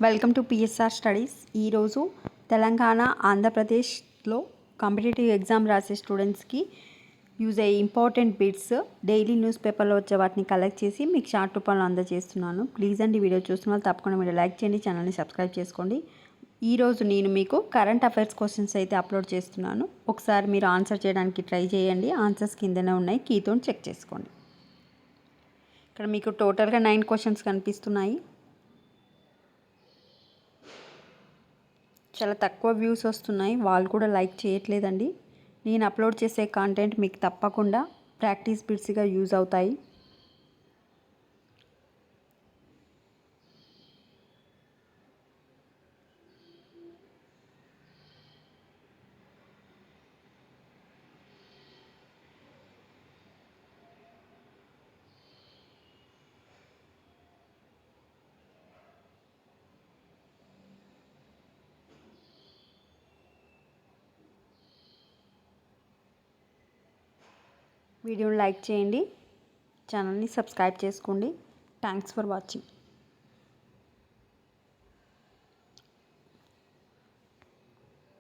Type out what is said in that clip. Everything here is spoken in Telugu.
Welcome to PSR studies. ఈరోజు తెలంగాణ ఆంధ్రప్రదేశ్లో కాంపిటేటివ్ ఎగ్జామ్ రాసే స్టూడెంట్స్కి యూజ్ అయ్యే ఇంపార్టెంట్ బిట్స్ డైలీ న్యూస్ పేపర్లో వచ్చే వాటిని కలెక్ట్ చేసి మీకు షార్ట్ రూపంలో అందజేస్తున్నాను. ప్లీజ్ అండి, వీడియో చూస్తున్న వాళ్ళు తప్పకుండా మీరు లైక్ చేయండి, ఛానల్ని సబ్స్క్రైబ్ చేసుకోండి. ఈరోజు నేను మీకు కరెంట్ అఫైర్స్ క్వశ్చన్స్ అయితే అప్లోడ్ చేస్తున్నాను. ఒకసారి మీరు ఆన్సర్ చేయడానికి ట్రై చేయండి. ఆన్సర్స్ కిందనే ఉన్నాయి, కీతో చెక్ చేసుకోండి. ఇక్కడ మీకు టోటల్గా 9 క్వశ్చన్స్ కనిపిస్తున్నాయి. చాలా తక్కువ వ్యూస్ వస్తున్నాయి, వాళ్ళు కూడా లైక్ చేయట్లేదండి. నేను అప్లోడ్ చేసే కాంటెంట్ మీకు తప్పకుండా ప్రాక్టీస్ బిట్స్గా యూజ్ అవుతాయి. వీడియోని లైక్ చేయండి, ఛానల్ని సబ్స్క్రైబ్ చేసుకోండి. Thanks for watching.